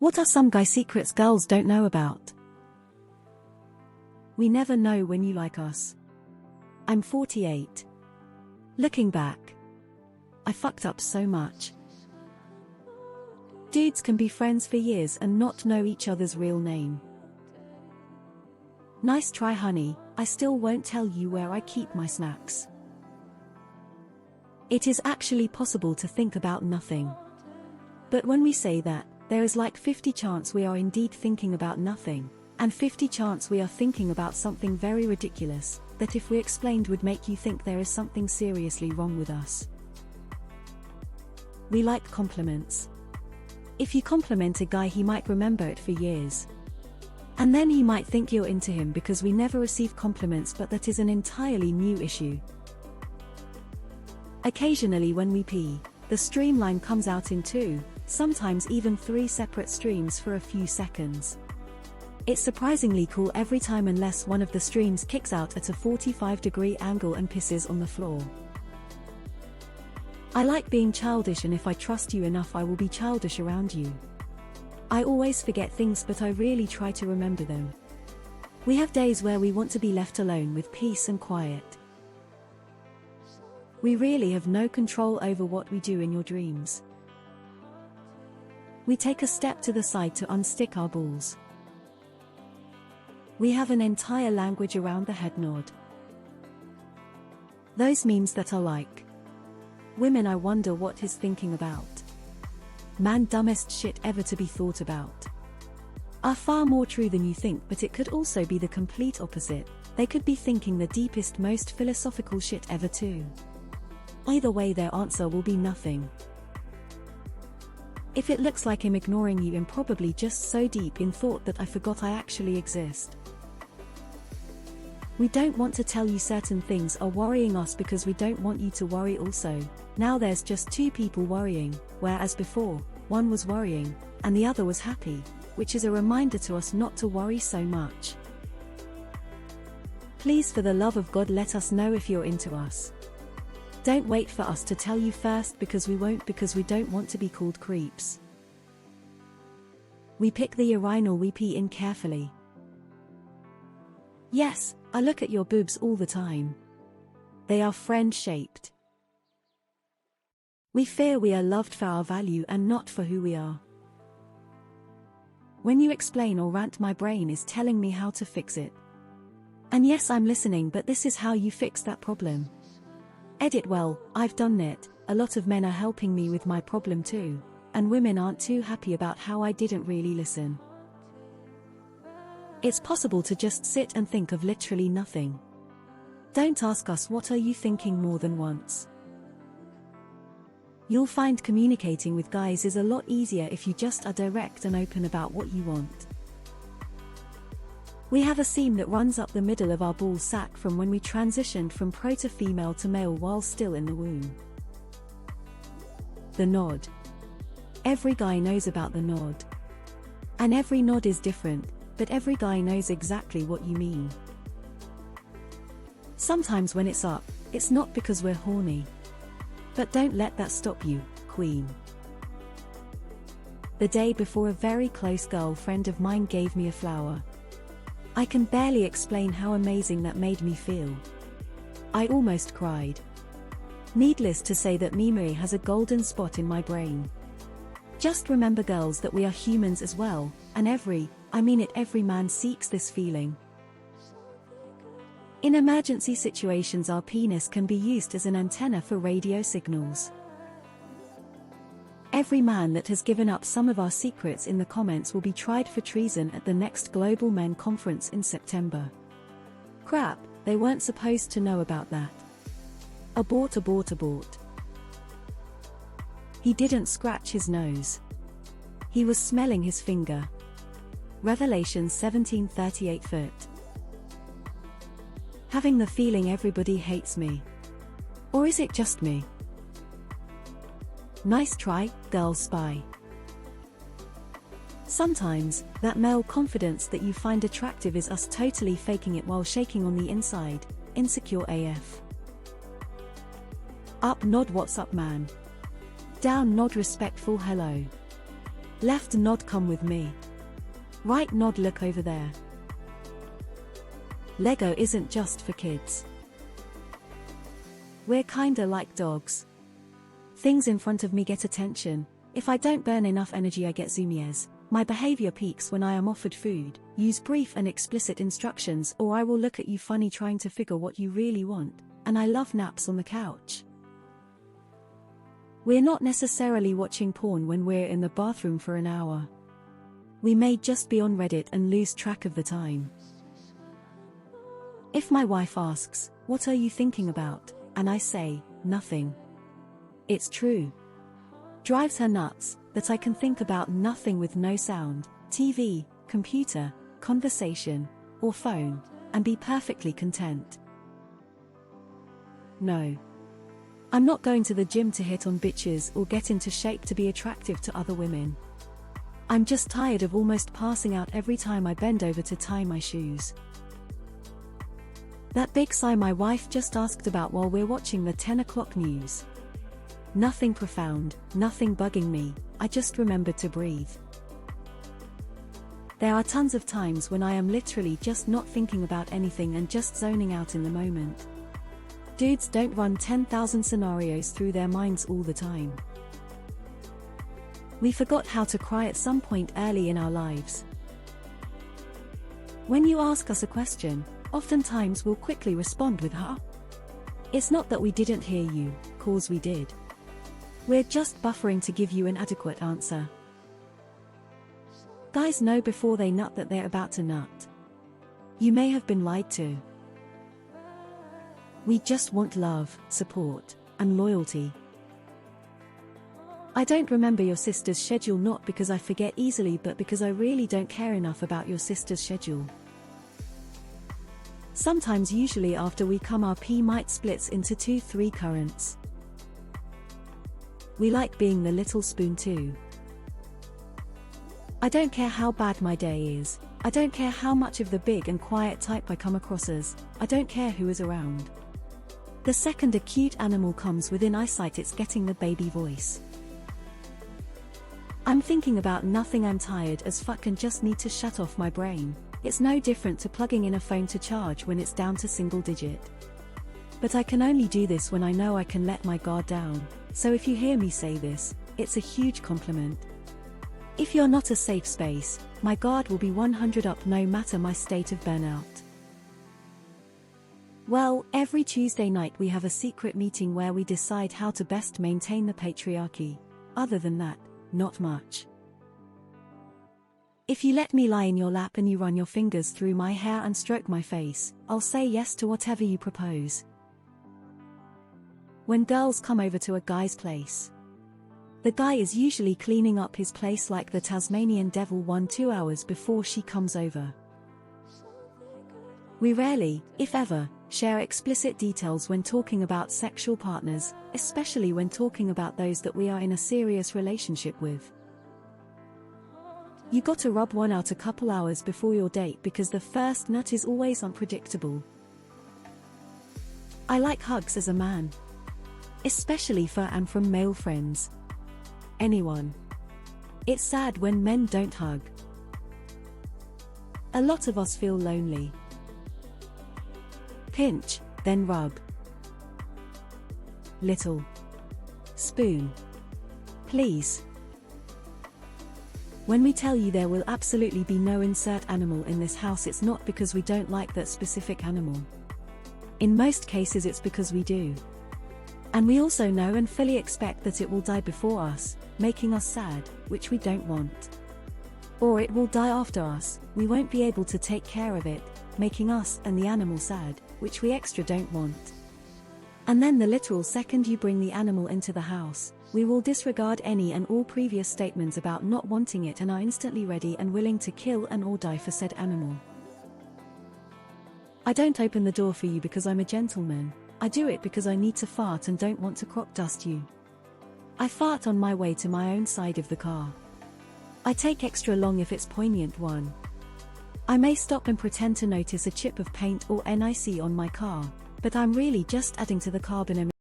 What are some guy secrets girls don't know about? We never know when you like us. I'm 48. Looking back, I fucked up so much. Dudes can be friends for years and not know each other's real name. Nice try, honey, I still won't tell you where I keep my snacks. It is actually possible to think about nothing. But when we say that, there is like 50 chance we are indeed thinking about nothing, and 50 chance we are thinking about something very ridiculous, that if we explained would make you think there is something seriously wrong with us. We like compliments. If you compliment a guy, he might remember it for years. And then he might think you're into him because we never receive compliments, but that is an entirely new issue. Occasionally when we pee, the streamline comes out in 2, sometimes even 3 separate streams for a few seconds. It's surprisingly cool every time unless one of the streams kicks out at a 45-degree angle and pisses on the floor. I like being childish, and if I trust you enough I will be childish around you. I always forget things, but I really try to remember them. We have days where we want to be left alone with peace and quiet. We really have no control over what we do in your dreams. We take a step to the side to unstick our balls. We have an entire language around the head nod. Those memes that are like, women, I wonder what he's thinking about. Man, dumbest shit ever to be thought about. Are far more true than you think, but it could also be the complete opposite. They could be thinking the deepest, most philosophical shit ever too. Either way, their answer will be nothing. If it looks like I'm ignoring you, I'm probably just so deep in thought that I forgot I actually exist. We don't want to tell you certain things are worrying us because we don't want you to worry also. Now there's just 2 people worrying, whereas before, one was worrying, and the other was happy, which is a reminder to us not to worry so much. Please, for the love of God, let us know if you're into us. Don't wait for us to tell you first, because we won't, because we don't want to be called creeps. We pick the urinal we pee in carefully. Yes, I look at your boobs all the time. They are friend-shaped. We fear we are loved for our value and not for who we are. When you explain or rant, my brain is telling me how to fix it. And yes, I'm listening, but this is how you fix that problem. Edit. Well, I've done it. A lot of men are helping me with my problem too, and women aren't too happy about how I didn't really listen. It's possible to just sit and think of literally nothing. Don't ask us what are you thinking more than once. You'll find communicating with guys is a lot easier if you just are direct and open about what you want. We have a seam that runs up the middle of our ball sack from when we transitioned from proto-female to male while still in the womb. The nod. Every guy knows about the nod. And every nod is different, but every guy knows exactly what you mean. Sometimes when it's up, it's not because we're horny. But don't let that stop you, queen. The day before, a very close girlfriend of mine gave me a flower. I can barely explain how amazing that made me feel. I almost cried. Needless to say that memory has a golden spot in my brain. Just remember, girls, that we are humans as well, and every man seeks this feeling. In emergency situations, our penis can be used as an antenna for radio signals. Every man that has given up some of our secrets in the comments will be tried for treason at the next Global Men Conference in September. Crap, they weren't supposed to know about that. Abort, abort, abort. He didn't scratch his nose. He was smelling his finger. Revelation 17:38 foot. Having the feeling everybody hates me. Or is it just me? Nice try, girl spy. Sometimes, that male confidence that you find attractive is us totally faking it while shaking on the inside, insecure AF. Up nod, what's up man? Down nod, respectful hello. Left nod come with me. Right nod look over there. Lego isn't just for kids. We're kinda like dogs. Things in front of me get attention. If I don't burn enough energy I get zoomies. My behavior peaks when I am offered food. Use brief and explicit instructions or I will look at you funny trying to figure what you really want. And I love naps on the couch. We're not necessarily watching porn when we're in the bathroom for an hour. We may just be on Reddit and lose track of the time. If my wife asks, "What are you thinking about?" and I say, "Nothing." It's true. Drives her nuts that I can think about nothing with no sound, TV, computer, conversation, or phone, and be perfectly content. No. I'm not going to the gym to hit on bitches or get into shape to be attractive to other women. I'm just tired of almost passing out every time I bend over to tie my shoes. That big sigh my wife just asked about while we're watching the 10 o'clock news. Nothing profound, nothing bugging me, I just remembered to breathe. There are tons of times when I am literally just not thinking about anything and just zoning out in the moment. Dudes don't run 10,000 scenarios through their minds all the time. We forgot how to cry at some point early in our lives. When you ask us a question, oftentimes we'll quickly respond with "huh?" It's not that we didn't hear you, 'cause we did. We're just buffering to give you an adequate answer. Guys know before they nut that they're about to nut. You may have been lied to. We just want love, support, and loyalty. I don't remember your sister's schedule not because I forget easily but because I really don't care enough about your sister's schedule. Sometimes usually after we come our pee might splits into 2-3 currents. We like being the little spoon too. I don't care how bad my day is. I don't care how much of the big and quiet type I come across as. I don't care who is around. The second a cute animal comes within eyesight it's getting the baby voice. I'm thinking about nothing, I'm tired as fuck and just need to shut off my brain. It's no different to plugging in a phone to charge when it's down to single digit. But I can only do this when I know I can let my guard down, so if you hear me say this, it's a huge compliment. If you're not a safe space, my guard will be 100 up no matter my state of burnout. Well, every Tuesday night we have a secret meeting where we decide how to best maintain the patriarchy. Other than that, not much. If you let me lie in your lap and you run your fingers through my hair and stroke my face, I'll say yes to whatever you propose. When girls come over to a guy's place, the guy is usually cleaning up his place like the Tasmanian devil 1-2 hours before she comes over. We rarely, if ever, share explicit details when talking about sexual partners, especially when talking about those that we are in a serious relationship with. You gotta rub one out a couple hours before your date because the first nut is always unpredictable. I like hugs as a man. Especially for and from male friends. Anyone. It's sad when men don't hug. A lot of us feel lonely. Pinch, then rub. Little spoon. Please. When we tell you there will absolutely be no insert animal in this house, it's not because we don't like that specific animal. In most cases it's because we do. And we also know and fully expect that it will die before us, making us sad, which we don't want. Or it will die after us, we won't be able to take care of it, making us and the animal sad, which we extra don't want. And then the literal second you bring the animal into the house, we will disregard any and all previous statements about not wanting it and are instantly ready and willing to kill and or die for said animal. I don't open the door for you because I'm a gentleman. I do it because I need to fart and don't want to crop dust you. I fart on my way to my own side of the car. I take extra long if it's poignant one. I may stop and pretend to notice a chip of paint or NIC on my car, but I'm really just adding to the carbon emission.